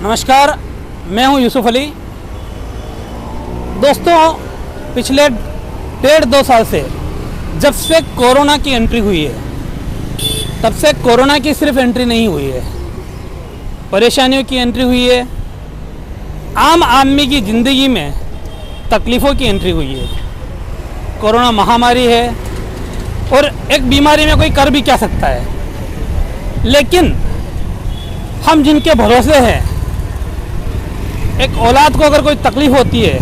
नमस्कार, मैं हूं यूसुफ अली। दोस्तों, पिछले 1.5-2 साल से जब से कोरोना की एंट्री हुई है, तब से कोरोना की सिर्फ एंट्री नहीं हुई है, परेशानियों की एंट्री हुई है, आम आदमी की ज़िंदगी में तकलीफ़ों की एंट्री हुई है। कोरोना महामारी है और एक बीमारी में कोई कर भी क्या सकता है, लेकिन हम जिनके भरोसे हैं, एक औलाद को अगर कोई तकलीफ़ होती है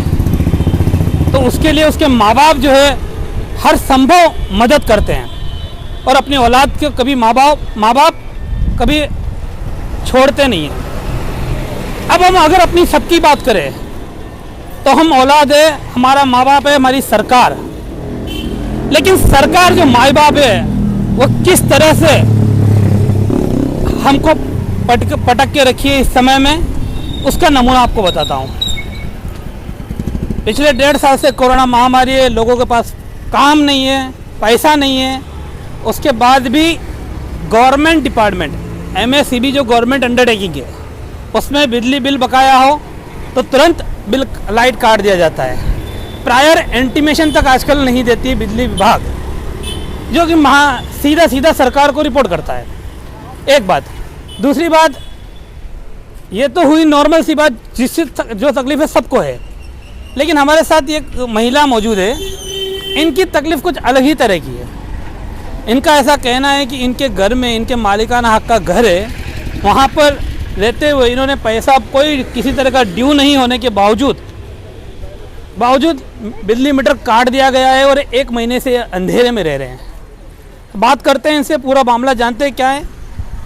तो उसके लिए उसके माँ बाप जो है हर संभव मदद करते हैं और अपनी औलाद के कभी माँ बाप कभी छोड़ते नहीं हैं। अब हम अगर अपनी सबकी बात करें तो हम औलाद है, हमारा माँ बाप है, हमारी सरकार। लेकिन सरकार जो माँ बाप है वो किस तरह से हमको पटक के रखी है इस समय में, उसका नमूना आपको बताता हूँ। पिछले 1.5 साल से कोरोना महामारी है, लोगों के पास काम नहीं है, पैसा नहीं है, उसके बाद भी गवर्नमेंट डिपार्टमेंट MSEB जो गवर्नमेंट अंडरटेकिंग है, उसमें बिजली बिल बकाया हो तो तुरंत बिल लाइट काट दिया जाता है। प्रायर इंटीमेशन तक आजकल नहीं देती है बिजली विभाग, जो कि सीधा सरकार को रिपोर्ट करता है। एक बात। दूसरी बात, ये तो हुई नॉर्मल सी बात, जिससे जो तकलीफ़ है सबको है, लेकिन हमारे साथ एक महिला मौजूद है, इनकी तकलीफ़ कुछ अलग ही तरह की है। इनका ऐसा कहना है कि इनके घर में इनके मालिकाना हक का घर है, वहाँ पर रहते हुए इन्होंने पैसा कोई किसी तरह का ड्यू नहीं होने के बावजूद बिजली मीटर काट दिया गया है और 1 महीने से अंधेरे में रह रहे हैं। बात करते हैं इनसे, पूरा मामला जानते हैं क्या है।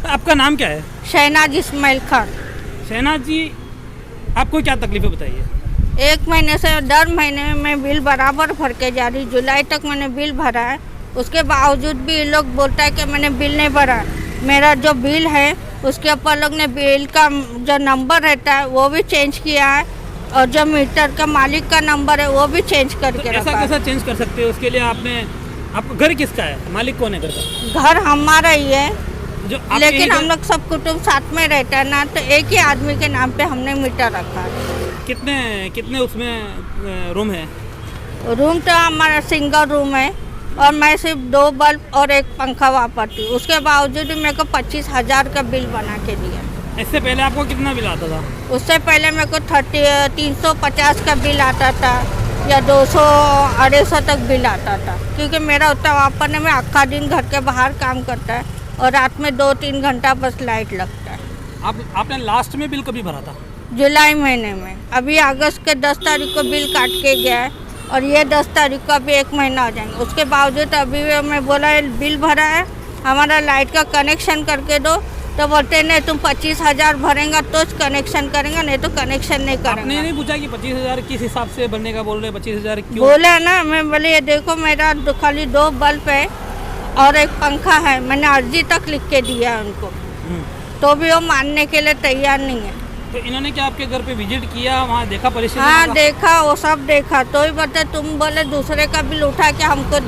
आपका नाम क्या है? शहनाज इस्माइल खान। शहनाज जी, आपको क्या तकलीफ़ें बताइए? 1 महीने से दर महीने में मैं बिल बराबर भर के जा रही। जुलाई तक मैंने बिल भरा है, उसके बावजूद भी ये लोग बोलता है कि मैंने बिल नहीं भरा। मेरा जो बिल है उसके ऊपर लोग ने बिल का जो नंबर रहता है वो भी चेंज किया है, और जो मीटर का मालिक का नंबर है वो भी चेंज करके रखा है। ऐसा कैसा चेंज कर सकते हो? उसके लिए आपका घर किसका है? मालिक कौन है घर का? घर हमारा ही है, जो लेकिन हम लोग सब कुटुंब साथ में रहता है ना, तो एक ही आदमी के नाम पे हमने मीटर रखा है। कितने उसमें रूम है? रूम तो हमारा सिंगल रूम है और मैं सिर्फ 2 बल्ब और 1 पंखा वापरती हूँ। उसके बावजूद भी मेरे को 25,000 का बिल बना के दिया। इससे पहले आपको कितना बिल आता था? उससे पहले मेरे को 350 का बिल आता था या 200-250 तक बिल आता था, क्योंकि मेरा उतना वापरने में आखा दिन घर के बाहर काम करता है और रात में 2-3 घंटा बस लाइट लगता है। आपने लास्ट में बिल कभी भरा था? जुलाई महीने में। अभी अगस्त के 10 तारीख को बिल काट के गया है और ये 10 तारीख को अभी 1 महीना हो जाएंगे। उसके बावजूद अभी मैं बोला बिल भरा है, हमारा लाइट का कनेक्शन करके दो, तो बोलते नहीं तुम 25,000 भरेंगे तो कनेक्शन करेंगे, नहीं तो कनेक्शन नहीं करेंगे। आपने नहीं पूछा कि 25,000 किस हिसाब से भरने का बोल रहे? 25,000 क्यों बोला ना? मैं बोले ये देखो मेरा खाली 2 बल्ब है और 1 पंखा है, मैंने अर्जी तक लिख के दिया उनको, तो भी वो मानने के लिए तैयार नहीं है। तो इन्होंने क्या आपके घर पे विजिट किया, वहाँ देखा परेशानी? हाँ देखा, वो सब देखा, तो ही बता तुम बोले दूसरे का बिल उठा के हमको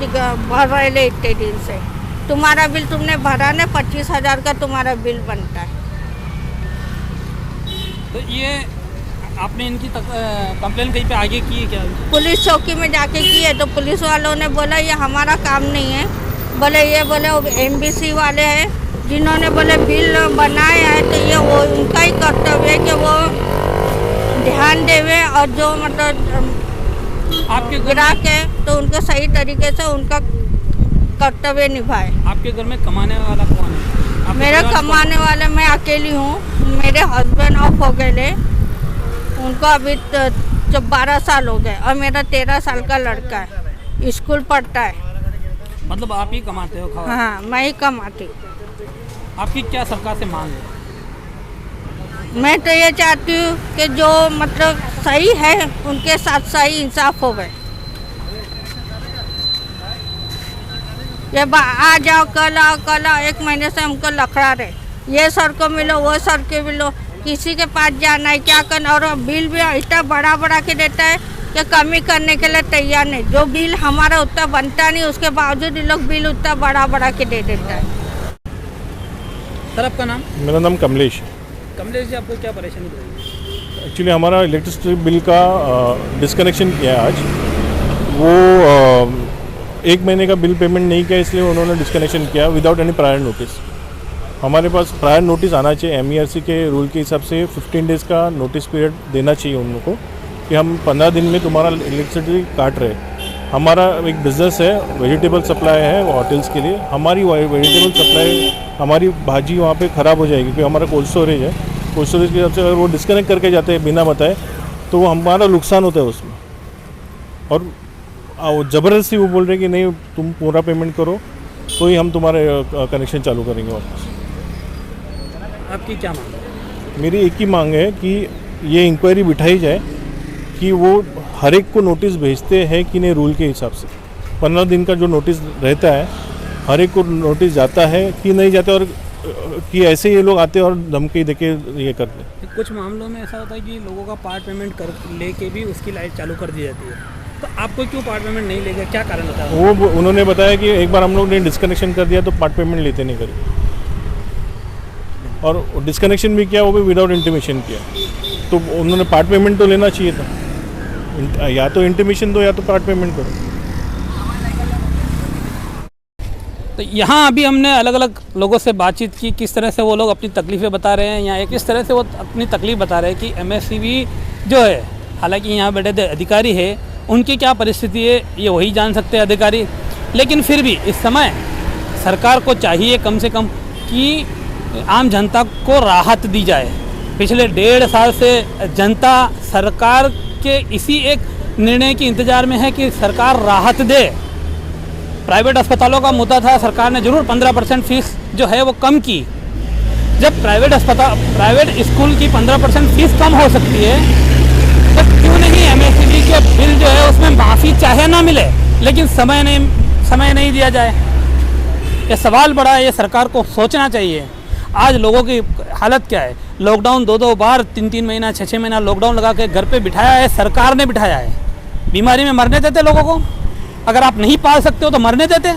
भर रहे इतने दिन से, तुम्हारा बिल तुमने भरा ना, 25,000 का तुम्हारा बिल बनता है। तो ये आपने इनकी कंप्लेन कहीं पे आगे की है क्या? पुलिस चौकी में जाके की है, तो पुलिस वालों ने बोला ये हमारा काम नहीं है। बोले MBC वाले हैं जिन्होंने बोले बिल बनाया है, तो ये वो उनका ही कर्तव्य है कि वो ध्यान देवे और जो मतलब आपके ग्राहक है तो उनको सही तरीके से उनका कर्तव्य निभाए। आपके घर में कमाने वाला कौन है? मेरे कमाने वाले मैं अकेली हूँ। मेरे हस्बैंड ऑफ हो गए, उनको अभी 12 साल हो गए, और मेरा 13 साल का लड़का है, स्कूल पढ़ता है। मतलब आप ही कमाते हो? हाँ, मैं ही कमाती हूँ। आपकी क्या सरकार से मांग है? मैं तो ये चाहती हूँ कि जो मतलब सही है उनके साथ सही इंसाफ हो गए। ये आ जाओ कल आओ 1 महीने से हमको लखड़ा रहे, ये सर को मिलो वो सर के मिलो, किसी के पास जाना है क्या करना, और बिल भी इतना बड़ा के देता है कि कमी करने के लिए तैयार नहीं। जो बिल हमारा उतना बनता नहीं, उसके बावजूद ये लोग बिल उतना बड़ा के दे देता है। सर आपका नाम? मेरा नाम कमलेश है। कमलेश जी, आपको क्या परेशानी हो रही है? एक्चुअली हमारा इलेक्ट्रिसिटी बिल का डिस्कनेक्शन किया है आज। वो 1 महीने का बिल पेमेंट नहीं किया, इसलिए उन्होंने डिस्कनेक्शन किया विदाउट एनी प्रायर नोटिस। हमारे पास प्रायर नोटिस आना चाहिए, MERC के रूल के हिसाब से 15 डेज़ का नोटिस पीरियड देना चाहिए उन लोगों को कि हम 15 दिन में तुम्हारा इलेक्ट्रिसिटी काट रहे। हमारा एक बिज़नेस है, वेजिटेबल सप्लाई है होटल्स के लिए। हमारी वेजिटेबल सप्लाई, हमारी भाजी वहाँ पे ख़राब हो जाएगी क्योंकि हमारा कोल्ड स्टोरेज है। कोल्ड स्टोरेज के हिसाब से अगर वो डिस्कनेक्ट करके जाते हैं बिना बताए तो वो हमारा नुकसान होता है उसमें। और ज़बरदस्ती वो बोल रहे हैं कि नहीं तुम पूरा पेमेंट करो तो ही हम तुम्हारे कनेक्शन चालू करेंगे वापस। आपकी क्या मांग है? मेरी एक ही मांग है कि ये इंक्वायरी बिठाई जाए कि वो हर एक को नोटिस भेजते हैं कि नहीं रूल के हिसाब से। 15 दिन का जो नोटिस रहता है हर एक को नोटिस जाता है कि नहीं जाता, और कि ऐसे ये लोग आते और धमकी देके ये करते। कुछ मामलों में ऐसा होता है कि लोगों का पार्ट पेमेंट कर लेके भी उसकी लाइट चालू कर दी जाती है, तो आपको क्यों पार्ट पेमेंट नहीं लेगा, क्या कारण होता है? वो उन्होंने बताया कि एक बार हम लोग ने डिस्कनेक्शन कर दिया तो पार्ट पेमेंट लेते नहीं करें, और डिस्कनेक्शन भी किया वो भी विदाउट इंटीमेशन किया। तो उन्होंने पार्ट पेमेंट तो लेना चाहिए था, या तो इंटीमेशन दो या तो पार्ट पेमेंट करो। तो यहाँ अभी हमने अलग अलग लोगों से बातचीत की, किस तरह से वो लोग अपनी तकलीफ़ें बता रहे हैं, या किस तरह से वो अपनी तकलीफ़ बता रहे हैं कि MSCB जो है, हालांकि यहाँ बैठे अधिकारी है, उनकी क्या परिस्थिति है ये वही जान सकते हैं अधिकारी। लेकिन फिर भी इस समय सरकार को चाहिए कम से कम कि आम जनता को राहत दी जाए। पिछले 1.5 साल से जनता सरकार के इसी एक निर्णय के इंतज़ार में है कि सरकार राहत दे। प्राइवेट अस्पतालों का मुद्दा था, सरकार ने ज़रूर 15% फीस जो है वो कम की। जब प्राइवेट स्कूल की 15% फीस कम हो सकती है तो क्यों नहीं MSCB के बिल जो है उसमें माफ़ी चाहे ना मिले, लेकिन समय नहीं दिया जाए। ये सवाल बड़ा है, ये सरकार को सोचना चाहिए। आज लोगों की हालत क्या है, लॉकडाउन 2 बार 3 महीना 6 महीना लॉकडाउन लगा के घर पे बिठाया है, सरकार ने बिठाया है। बीमारी में मरने देते लोगों को? अगर आप नहीं पाल सकते हो तो मरने देते।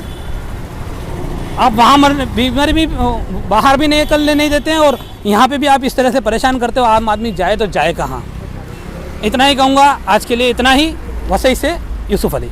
आप वहाँ बीमारी भी बाहर भी निकलने नहीं देते हैं, और यहाँ पे भी आप इस तरह से परेशान करते हो। आम आदमी जाए तो जाए कहाँ? इतना ही कहूँगा आज के लिए, इतना ही। वसई से यूसुफ अली।